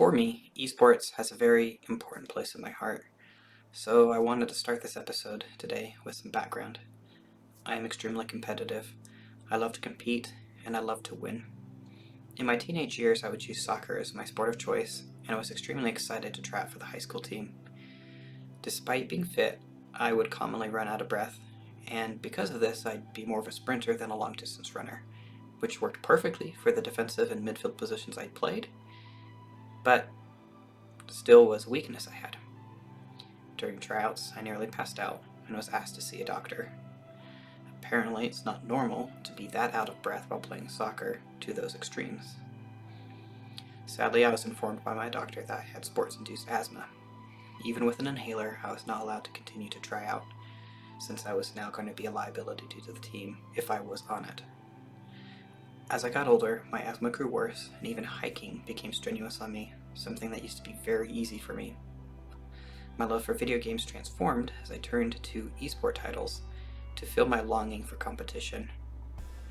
For me, esports has a very important place in my heart, so I wanted to start this episode today with some background. I am extremely competitive. I love to compete, and I love to win. In my teenage years, I would choose soccer as my sport of choice, and I was extremely excited to try out for the high school team. Despite being fit, I would commonly run out of breath, and because of this, I'd be more of a sprinter than a long distance runner, which worked perfectly for the defensive and midfield positions I'd played, but still was a weakness I had. During tryouts, I nearly passed out and was asked to see a doctor. Apparently, it's not normal to be that out of breath while playing soccer to those extremes. Sadly, I was informed by my doctor that I had sports-induced asthma. Even with an inhaler, I was not allowed to continue to try out, since I was now going to be a liability to the team if I was on it. As I got older, my asthma grew worse, and even hiking became strenuous on me, something that used to be very easy for me. My love for video games transformed as I turned to esport titles to fill my longing for competition,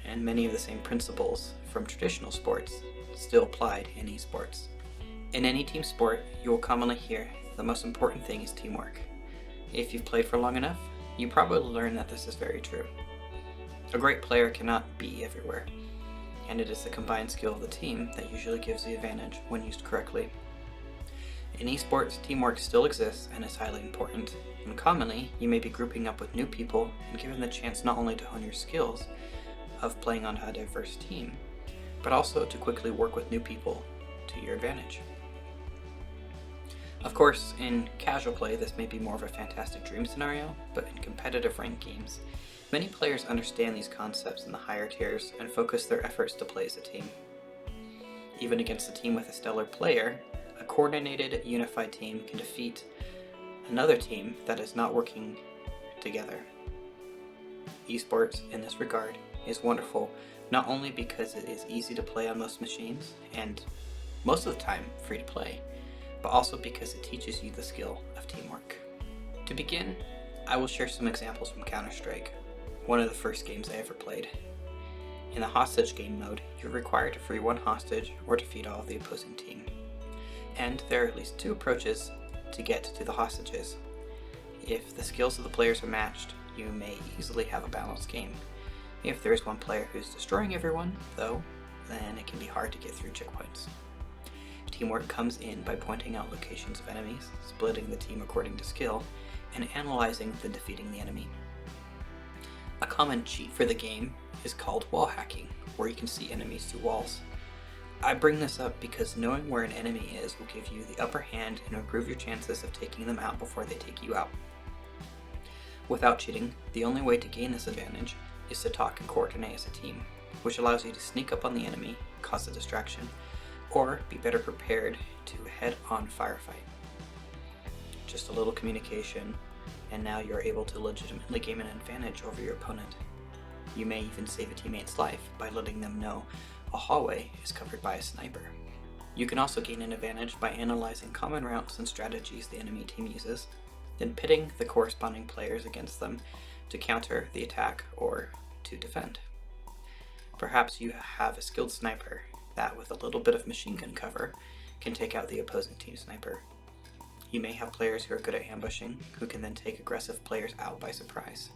and many of the same principles from traditional sports still applied in esports. In any team sport, you will commonly hear the most important thing is teamwork. If you've played for long enough, you probably learn that this is very true. A great player cannot be everywhere, and it is the combined skill of the team that usually gives the advantage when used correctly. In esports, teamwork still exists and is highly important, and commonly, you may be grouping up with new people and given the chance not only to hone your skills of playing on a diverse team, but also to quickly work with new people to your advantage. Of course, in casual play, this may be more of a fantastic dream scenario, but in competitive ranked games, many players understand these concepts in the higher tiers and focus their efforts to play as a team. Even against a team with a stellar player, a coordinated, unified team can defeat another team that is not working together. Esports, in this regard, is wonderful not only because it is easy to play on most machines, and most of the time free to play, but also because it teaches you the skill of teamwork. To begin, I will share some examples from Counter-Strike, one of the first games I ever played. In the hostage game mode, you're required to free one hostage or defeat all of the opposing team. And there are at least two approaches to get to the hostages. If the skills of the players are matched, you may easily have a balanced game. If there is one player who's destroying everyone, though, then it can be hard to get through checkpoints. Teamwork comes in by pointing out locations of enemies, splitting the team according to skill, and analyzing then defeating the enemy. A common cheat for the game is called wall hacking, where you can see enemies through walls. I bring this up because knowing where an enemy is will give you the upper hand and improve your chances of taking them out before they take you out. Without cheating, the only way to gain this advantage is to talk and coordinate as a team, which allows you to sneak up on the enemy, cause a distraction, or be better prepared to head-on firefight. Just a little communication, and now you're able to legitimately gain an advantage over your opponent. You may even save a teammate's life by letting them know a hallway is covered by a sniper. You can also gain an advantage by analyzing common routes and strategies the enemy team uses, then pitting the corresponding players against them to counter the attack or to defend. Perhaps you have a skilled sniper that, with a little bit of machine gun cover, can take out the opposing team sniper. You may have players who are good at ambushing, who can then take aggressive players out by surprise.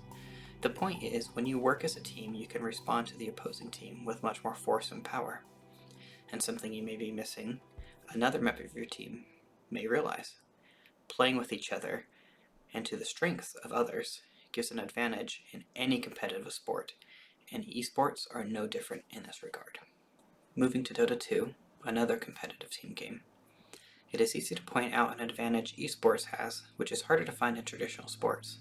The point is, when you work as a team, you can respond to the opposing team with much more force and power. And something you may be missing, another member of your team may realize. Playing with each other and to the strengths of others gives an advantage in any competitive sport, and esports are no different in this regard. Moving to Dota 2, another competitive team game. It is easy to point out an advantage esports has, which is harder to find in traditional sports.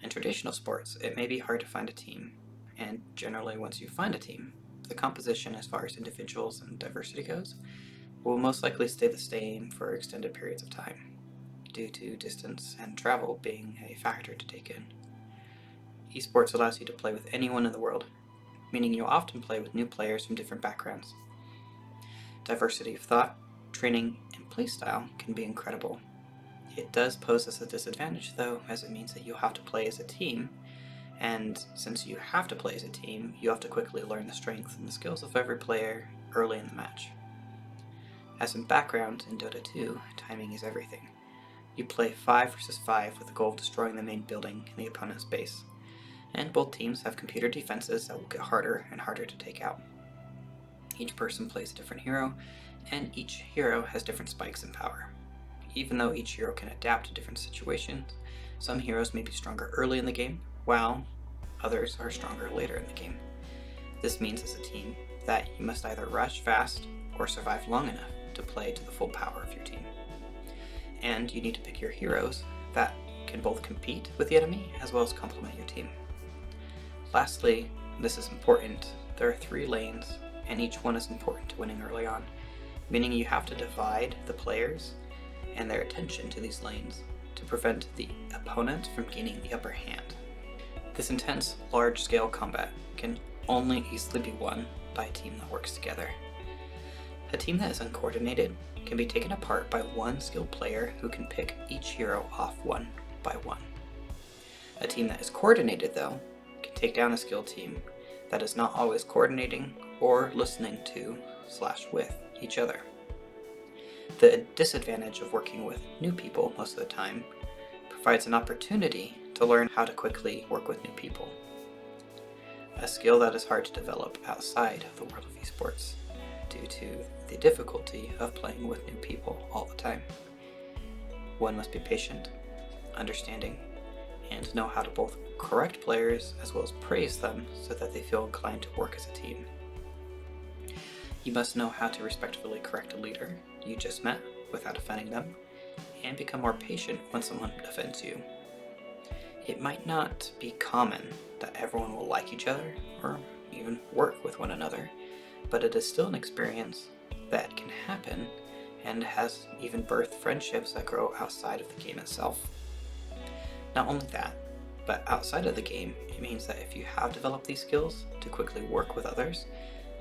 In traditional sports, it may be hard to find a team, and generally once you find a team, the composition as far as individuals and diversity goes will most likely stay the same for extended periods of time, due to distance and travel being a factor to take in. Esports allows you to play with anyone in the world, meaning you'll often play with new players from different backgrounds. Diversity of thought, training, and playstyle can be incredible. It does pose as a disadvantage though, as it means that you'll have to play as a team, and since you have to play as a team, you have to quickly learn the strengths and the skills of every player early in the match. As some background, in Dota 2, timing is everything. You play 5 versus 5 with the goal of destroying the main building in the opponent's base, and both teams have computer defenses that will get harder and harder to take out. Each person plays a different hero, and each hero has different spikes in power. Even though each hero can adapt to different situations, some heroes may be stronger early in the game, while others are stronger later in the game. This means as a team that you must either rush fast or survive long enough to play to the full power of your team. And you need to pick your heroes that can both compete with the enemy as well as complement your team. Lastly, this is important, there are 3 lanes, and each one is important to winning early on, meaning you have to divide the players and their attention to these lanes to prevent the opponent from gaining the upper hand. This intense, large-scale combat can only easily be won by a team that works together. A team that is uncoordinated can be taken apart by one skilled player who can pick each hero off one by one. A team that is coordinated, though, can take down a skilled team that is not always coordinating or listening to / with each other. The disadvantage of working with new people most of the time provides an opportunity to learn how to quickly work with new people, a skill that is hard to develop outside of the world of esports due to the difficulty of playing with new people all the time. One must be patient, understanding, and know how to both correct players as well as praise them so that they feel inclined to work as a team. You must know how to respectfully correct a leader you just met without offending them, and become more patient when someone offends you. It might not be common that everyone will like each other or even work with one another, but it is still an experience that can happen and has even birthed friendships that grow outside of the game itself. Not only that, but outside of the game, it means that if you have developed these skills to quickly work with others,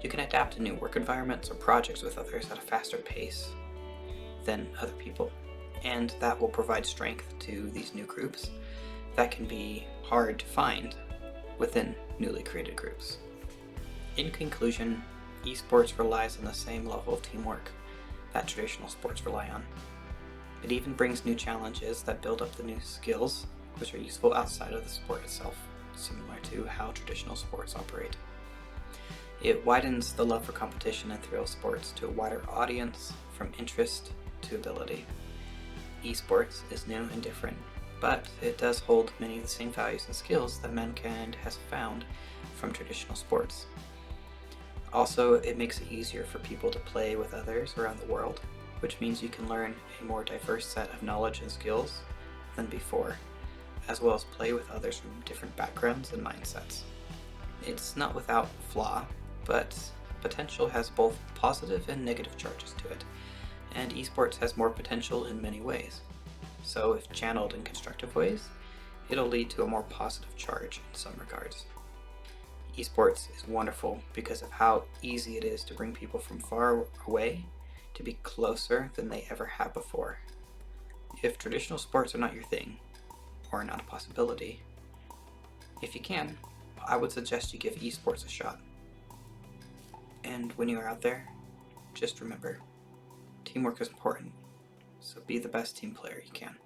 you can adapt to new work environments or projects with others at a faster pace than other people, and that will provide strength to these new groups that can be hard to find within newly created groups. In conclusion, esports relies on the same level of teamwork that traditional sports rely on. It even brings new challenges that build up the new skills, which are useful outside of the sport itself, similar to how traditional sports operate. It widens the love for competition and thrill sports to a wider audience, from interest to ability. Esports is new and different, but it does hold many of the same values and skills that mankind has found from traditional sports. Also, it makes it easier for people to play with others around the world, which means you can learn a more diverse set of knowledge and skills than before, as well as play with others from different backgrounds and mindsets. It's not without flaw, but potential has both positive and negative charges to it, and esports has more potential in many ways. So if channeled in constructive ways, it'll lead to a more positive charge in some regards. Esports is wonderful because of how easy it is to bring people from far away to be closer than they ever have before. If traditional sports are not your thing, or not a possibility, if you can, I would suggest you give esports a shot. And when you are out there, just remember, teamwork is important, so be the best team player you can.